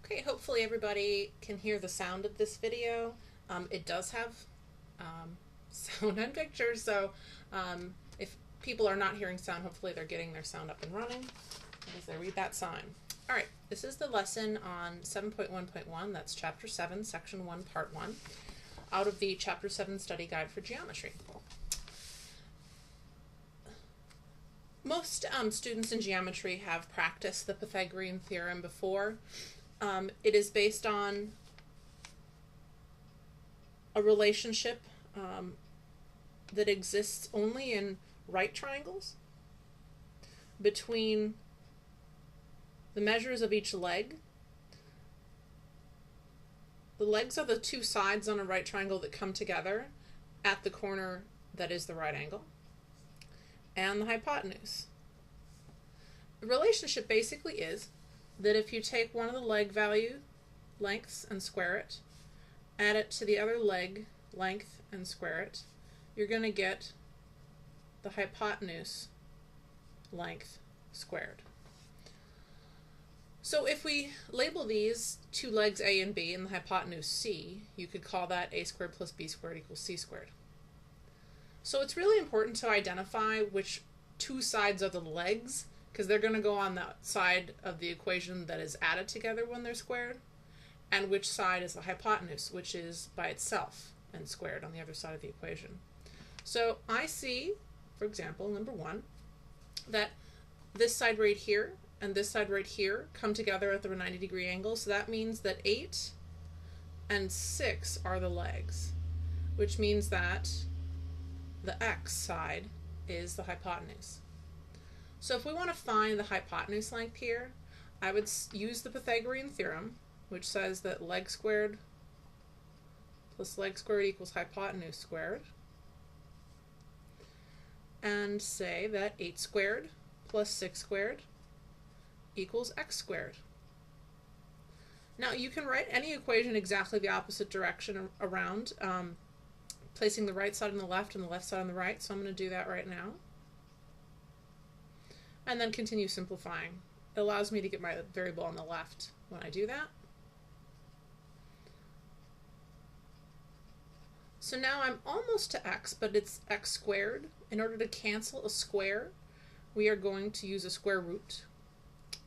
Okay, hopefully everybody can hear the sound of this video. It does have sound and pictures, so if people are not hearing sound, hopefully they're getting their sound up and running as they read that sign. All right, this is the lesson on 7.1.1, that's Chapter 7, Section 1, Part 1, out of the Chapter 7 Study Guide for Geometry. Most students in geometry have practiced the Pythagorean theorem before. It is based on a relationship that exists only in right triangles between the measures of each leg. The legs are the two sides on a right triangle that come together at the corner that is the right angle, and the hypotenuse. The relationship basically is that if you take one of the leg value lengths and square it, add it to the other leg length and square it, you're going to get the hypotenuse length squared. So if we label these two legs A and B and the hypotenuse C, you could call that A squared plus B squared equals C squared. So it's really important to identify which two sides are the legs, because they're going to go on that side of the equation that is added together when they're squared, and which side is the hypotenuse, which is by itself and squared on the other side of the equation. So I see, for example, number 1, that this side right here and this side right here come together at the 90-degree angle, so that means that 8 and 6 are the legs, which means that the x side is the hypotenuse. So if we want to find the hypotenuse length here, I would use the Pythagorean theorem, which says that leg squared plus leg squared equals hypotenuse squared, and say that 8 squared plus 6 squared equals x squared. Now you can write any equation exactly the opposite direction around, placing the right side on the left and the left side on the right, so I'm going to do that right now. And then continue simplifying. It allows me to get my variable on the left when I do that. So now I'm almost to x, but it's x squared. In order to cancel a square, we are going to use a square root.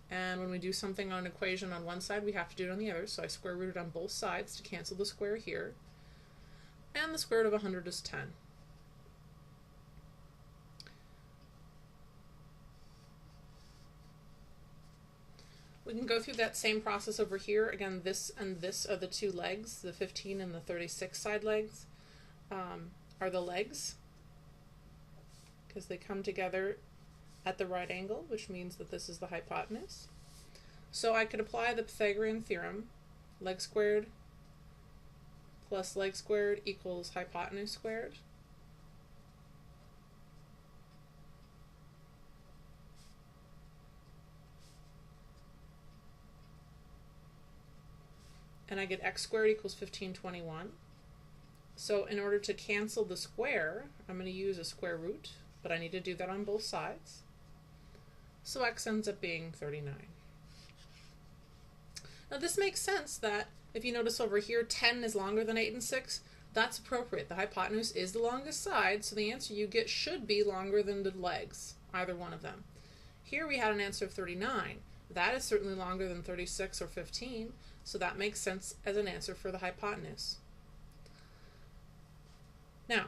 And when we do something on an equation on one side, we have to do it on the other. So I square rooted on both sides to cancel the square here. And the square root of 100 is 10. We can go through that same process over here. Again, this and this are the two legs, the 15 and the 36 side legs are the legs, because they come together at the right angle, which means that this is the hypotenuse. So I could apply the Pythagorean theorem, leg squared plus leg squared equals hypotenuse squared. And I get x squared equals 1521. So in order to cancel the square, I'm going to use a square root, but I need to do that on both sides. So x ends up being 39. Now this makes sense that if you notice over here 10 is longer than 8 and 6, that's appropriate. The hypotenuse is the longest side, so the answer you get should be longer than the legs, either one of them. Here we had an answer of 39. That is certainly longer than 36 or 15, so that makes sense as an answer for the hypotenuse. Now,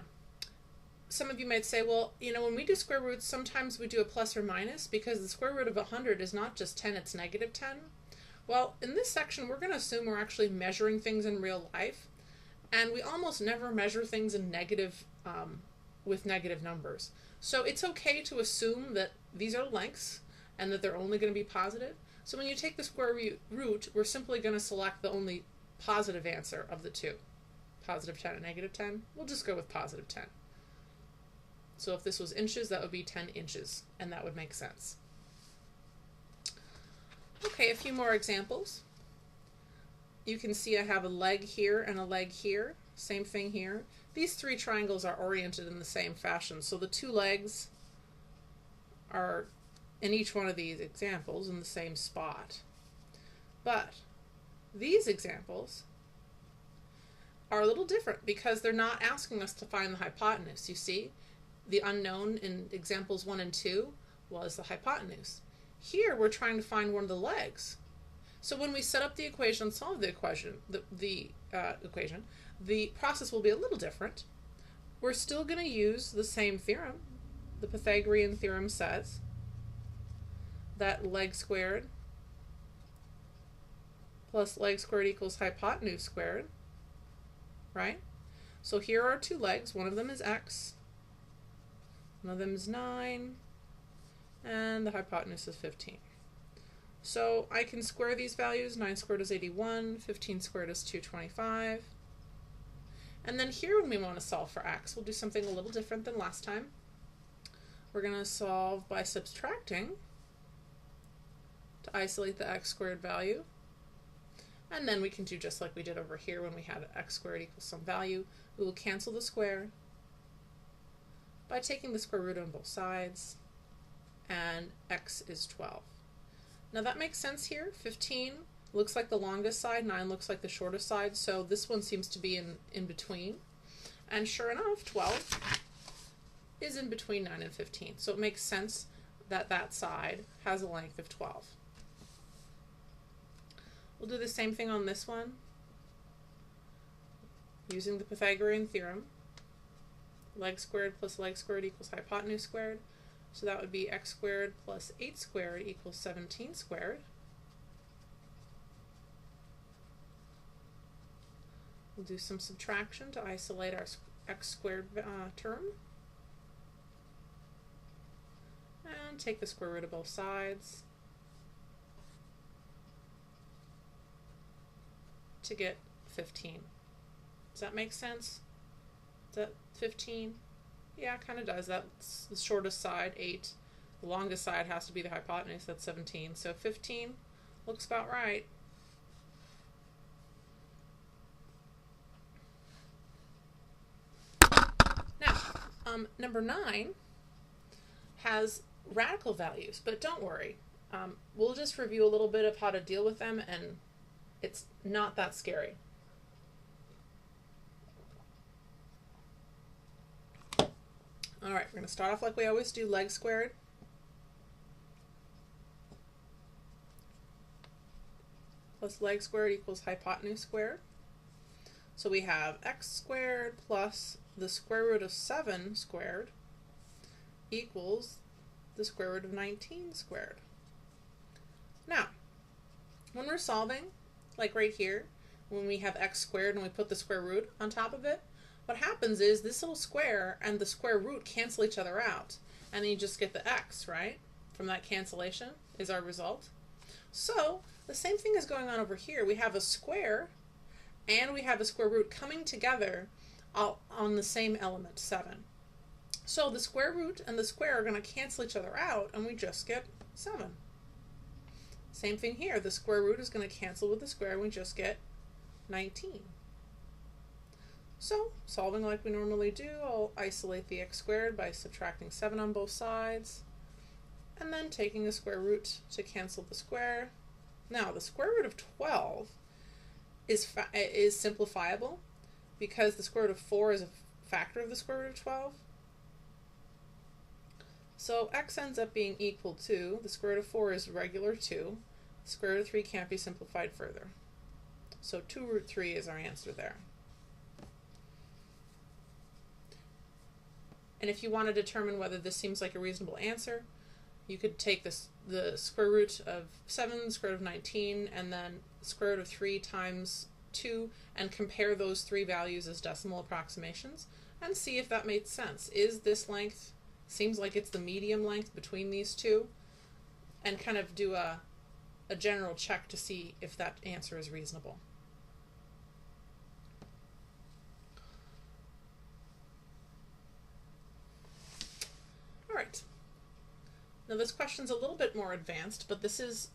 some of you might say, well, when we do square roots, sometimes we do a plus or minus, because the square root of 100 is not just 10, it's negative 10. Well, in this section, we're going to assume we're actually measuring things in real life, and we almost never measure things in negative, with negative numbers. So it's okay to assume that these are lengths, and that they're only going to be positive. So when you take the square root, we're simply going to select the only positive answer of the two. Positive 10 and negative 10, we'll just go with positive 10. So if this was inches, that would be 10 inches, and that would make sense. Okay, a few more examples. You can see I have a leg here and a leg here. Same thing here. These three triangles are oriented in the same fashion, so the two legs are in each one of these examples in the same spot. But These examples are a little different because they're not asking us to find the hypotenuse. You see, the unknown in examples 1 and 2 was the hypotenuse. Here we're trying to find one of the legs. So when we set up the equation and solve the equation, the process will be a little different. We're still going to use the same theorem. The Pythagorean theorem says that leg squared plus leg squared equals hypotenuse squared, right? So here are two legs. One of them is x, one of them is 9, and the hypotenuse is 15. So I can square these values. 9 squared is 81, 15 squared is 225. And then here when we want to solve for x, we'll do something a little different than last time. We're going to solve by subtracting to isolate the x squared value. And then we can do just like we did over here when we had x squared equals some value. We will cancel the square by taking the square root on both sides, and x is 12. Now that makes sense here. 15 looks like the longest side, 9 looks like the shortest side, so this one seems to be in between. And sure enough, 12 is in between 9 and 15. So it makes sense that that side has a length of 12. We'll do the same thing on this one using the Pythagorean theorem. Leg squared plus leg squared equals hypotenuse squared. So that would be x squared plus 8 squared equals 17 squared. We'll do some subtraction to isolate our x squared term. And take the square root of both sides to get 15. Does that make sense? Is that 15? Yeah, it kind of does. That's the shortest side, 8. The longest side has to be the hypotenuse, that's 17. So 15 looks about right. Now, number 9 has radical values, but don't worry. We'll just review a little bit of how to deal with them, and it's not that scary. All right, we're going to start off like we always do, leg squared plus leg squared equals hypotenuse squared. So we have x squared plus the square root of 7 squared equals the square root of 19 squared. Now, when we're solving, like right here, when we have x squared and we put the square root on top of it, what happens is this little square and the square root cancel each other out, and then you just get the x, right? From that cancellation is our result. So the same thing is going on over here. We have a square and we have a square root coming together on the same element, 7. So the square root and the square are going to cancel each other out, and we just get 7. Same thing here. The square root is going to cancel with the square, and we just get 19. So, solving like we normally do, I'll isolate the x squared by subtracting 7 on both sides, and then taking the square root to cancel the square. Now, the square root of 12 is simplifiable because the square root of 4 is a factor of the square root of 12. So x ends up being equal to, the square root of 4 is regular 2, the square root of 3 can't be simplified further. So 2 root 3 is our answer there. And if you want to determine whether this seems like a reasonable answer, you could take the square root of 7, the square root of 19, and then square root of 3 times 2, and compare those three values as decimal approximations, and see if that makes sense. Is this length, seems like it's the medium length between these two, and kind of do a general check to see if that answer is reasonable. Alright, now this question's a little bit more advanced, but this is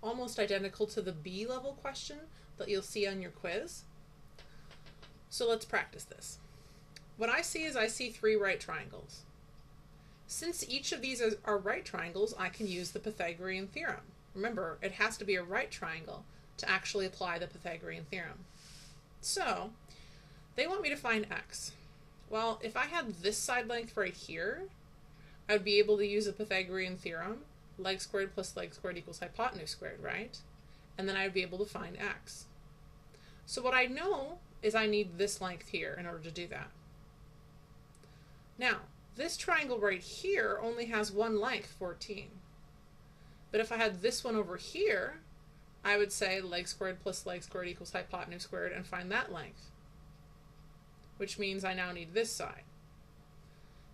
almost identical to the B level question that you'll see on your quiz. So let's practice this. What I see is I see 3 right triangles. Since each of these are right triangles, I can use the Pythagorean theorem. Remember, it has to be a right triangle to actually apply the Pythagorean theorem. So they want me to find x. Well, if I had this side length right here, I would be able to use the Pythagorean theorem, leg squared plus leg squared equals hypotenuse squared, right? And then I would be able to find x. So what I know is I need this length here in order to do that. Now, this triangle right here only has one length, 14. But if I had this one over here, I would say leg squared plus leg squared equals hypotenuse squared and find that length, which means I now need this side.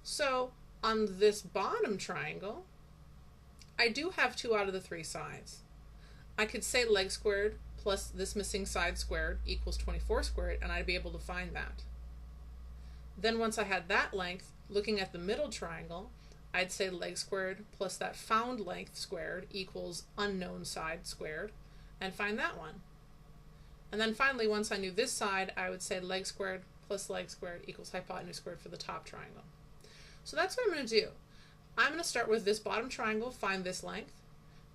So on this bottom triangle, I do have 2 out of the 3 sides. I could say leg squared plus this missing side squared equals 24 squared, and I'd be able to find that. Then once I had that length, looking at the middle triangle, I'd say leg squared plus that found length squared equals unknown side squared, and find that one. And then finally, once I knew this side, I would say leg squared plus leg squared equals hypotenuse squared for the top triangle. So that's what I'm going to do. I'm going to start with this bottom triangle, find this length.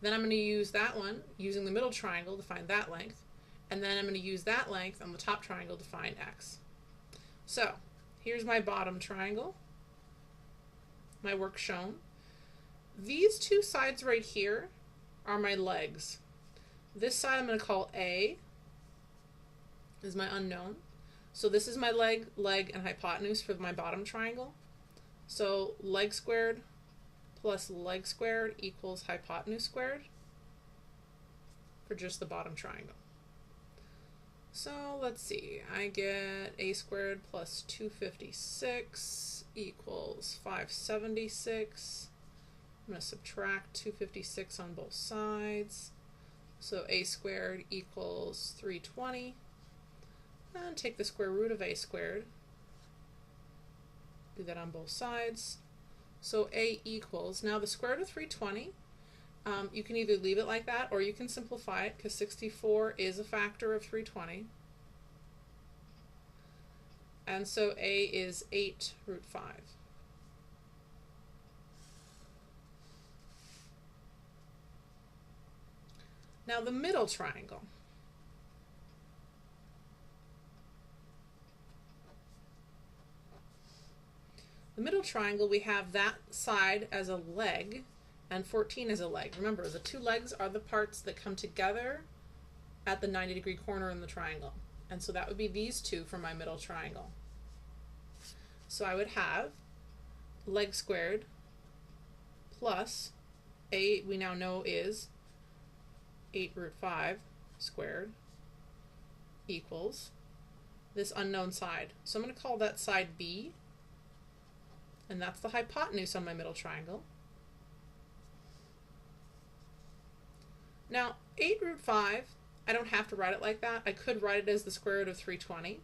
Then I'm going to use that one, using the middle triangle to find that length. And then I'm going to use that length on the top triangle to find x. So here's my bottom triangle, my work shown. These 2 sides right here are my legs. This side I'm going to call A, is my unknown. So this is my leg, and hypotenuse for my bottom triangle. So leg squared plus leg squared equals hypotenuse squared for just the bottom triangle. So let's see, I get a squared plus 256 equals 576. I'm going to subtract 256 on both sides. So a squared equals 320. And take the square root of a squared. Do that on both sides. So a equals, now the square root of 320, you can either leave it like that or you can simplify it because 64 is a factor of 320. And so a is 8 root 5. Now the middle triangle. The middle triangle, we have that side as a leg and 14 as a leg. Remember, the 2 legs are the parts that come together at the 90-degree corner in the triangle. And so that would be these 2 for my middle triangle. So I would have leg squared plus a, we now know is 8 root 5 squared equals this unknown side. So I'm going to call that side B. And that's the hypotenuse on my middle triangle. Now, 8 root 5, I don't have to write it like that. I could write it as the square root of 320.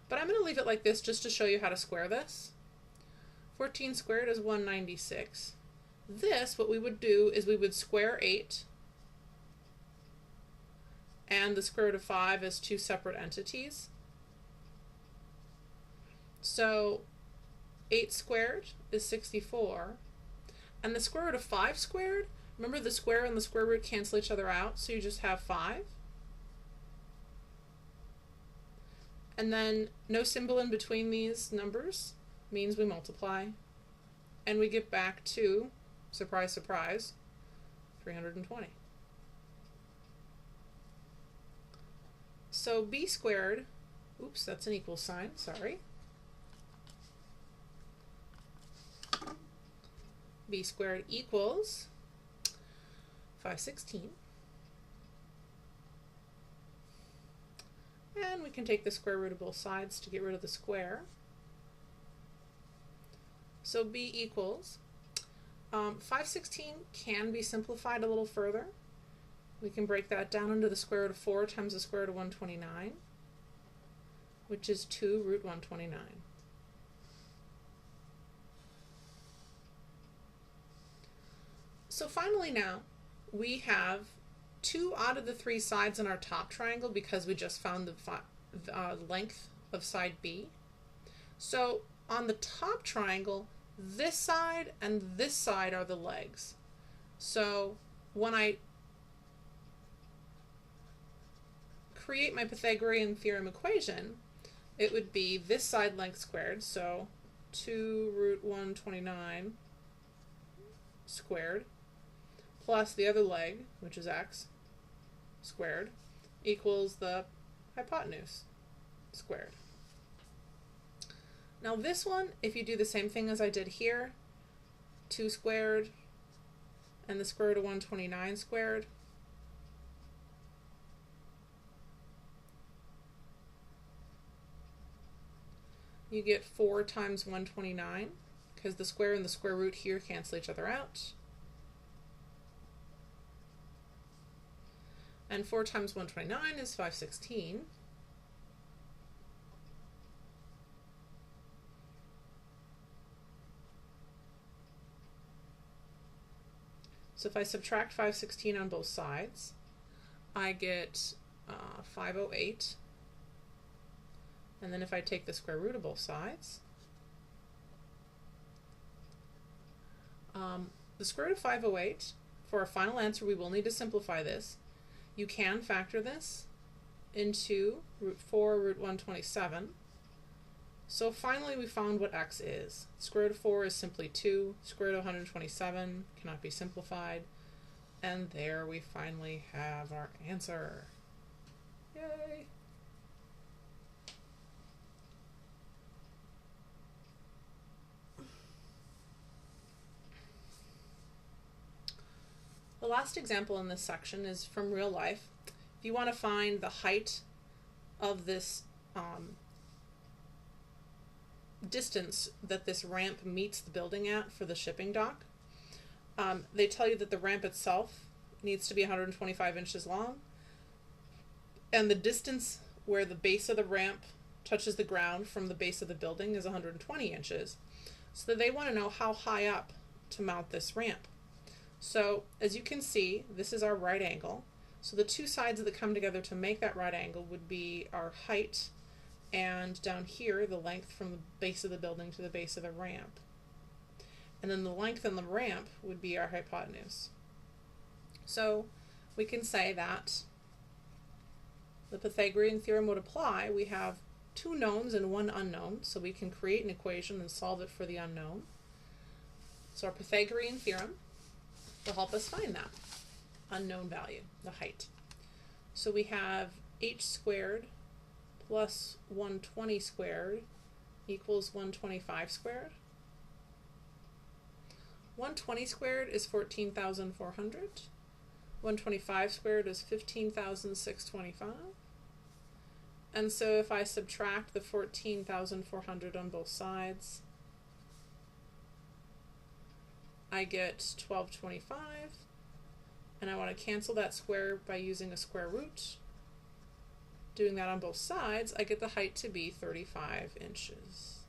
But I'm going to leave it like this just to show you how to square this. 14 squared is 196. This, what we would do is we would square 8 and the square root of 5 as 2 separate entities. So 8 squared is 64, and the square root of 5 squared, remember the square and the square root cancel each other out, so you just have 5. And then no symbol in between these numbers means we multiply, and we get back to, surprise, surprise, 320. So b squared, oops, that's an equal sign, sorry. B squared equals 516. And we can take the square root of both sides to get rid of the square. So B equals, 516 can be simplified a little further. We can break that down into the square root of 4 times the square root of 129, which is 2 root 129. So finally now, we have 2 out of the 3 sides in our top triangle because we just found the length of side B. So on the top triangle, this side and this side are the legs. So when I create my Pythagorean theorem equation, it would be this side length squared, so 2 root 129 squared, plus the other leg, which is x squared, equals the hypotenuse squared. Now this one, if you do the same thing as I did here, 2 squared and the square root of 129 squared, you get 4 times 129, because the square and the square root here cancel each other out. And 4 times 129 is 516. So if I subtract 516 on both sides, I get 508. And then if I take the square root of both sides, the square root of 508, for our final answer we will need to simplify this. You can factor this into root 4 root 127. So finally we found what x is. Square root of 4 is simply 2, square root of 127 cannot be simplified, and there we finally have our answer. Yay! The last example in this section is from real life. If you want to find the height of this distance that this ramp meets the building at for the shipping dock, they tell you that the ramp itself needs to be 125 inches long, and the distance where the base of the ramp touches the ground from the base of the building is 120 inches. So they want to know how high up to mount this ramp. So as you can see, this is our right angle. So the two sides that come together to make that right angle would be our height, and down here the length from the base of the building to the base of the ramp. And then the length on the ramp would be our hypotenuse. So we can say that the Pythagorean theorem would apply. We have 2 knowns and 1 unknown, so we can create an equation and solve it for the unknown. So our Pythagorean theorem will help us find that unknown value, the height. So we have h squared plus 120 squared equals 125 squared. 120 squared is 14,400. 125 squared is 15,625. And so if I subtract the 14,400 on both sides, I get 1225, and I want to cancel that square by using a square root. Doing that on both sides, I get the height to be 35 inches.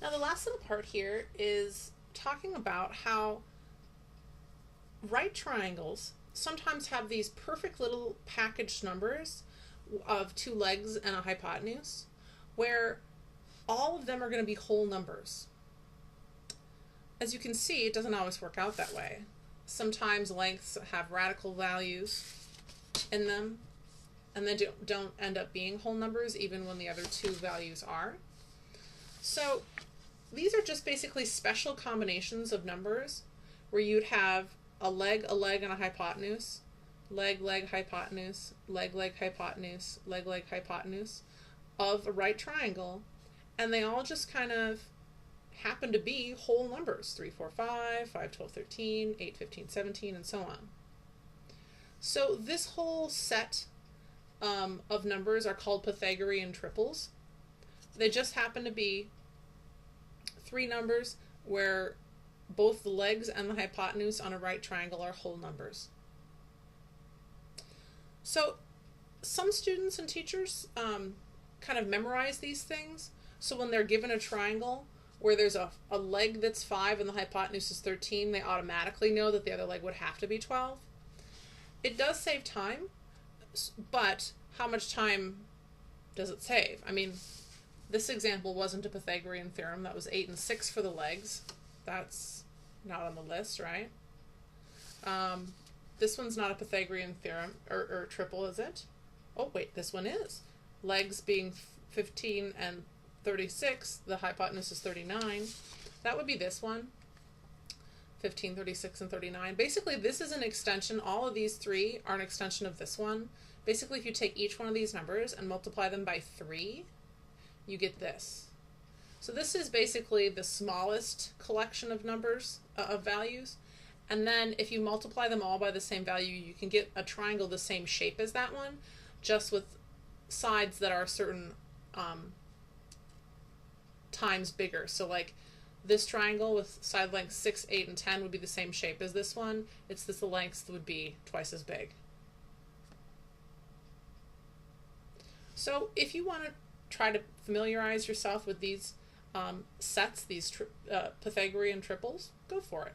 Now the last little part here is talking about how right triangles sometimes have these perfect little packaged numbers of 2 legs and a hypotenuse, where all of them are going to be whole numbers. As you can see, it doesn't always work out that way. Sometimes lengths have radical values in them, and then don't end up being whole numbers even when the other 2 values are. So these are just basically special combinations of numbers where you'd have a leg, and a hypotenuse, leg, hypotenuse, leg, hypotenuse, leg, hypotenuse of a right triangle, and they all just kind of happen to be whole numbers, 3, 4, 5, 5, 12, 13, 8, 15, 17, and so on. So this whole set of numbers are called Pythagorean triples. They just happen to be 3 numbers where both the legs and the hypotenuse on a right triangle are whole numbers. So some students and teachers kind of memorize these things. So when they're given a triangle where there's a leg that's 5 and the hypotenuse is 13, they automatically know that the other leg would have to be 12. It does save time, but how much time does it save? I mean, this example wasn't a Pythagorean theorem. That was 8 and 6 for the legs. That's not on the list, right? This one's not a Pythagorean theorem or triple, is it? Oh, wait, this one is. Legs being 15 and 36, the hypotenuse is 39. That would be this one. 15, 36, and 39. Basically, this is an extension. All of these three are an extension of this one. Basically, if you take each one of these numbers and multiply them by 3, you get this. So this is basically the smallest collection of numbers, of values. And then if you multiply them all by the same value, you can get a triangle the same shape as that one, just with sides that are certain times bigger. So like this triangle with side lengths 6, 8, and 10 would be the same shape as this one. It's this, the lengths would be twice as big. So if you want to try to familiarize yourself with these sets, these Pythagorean triples, go for it.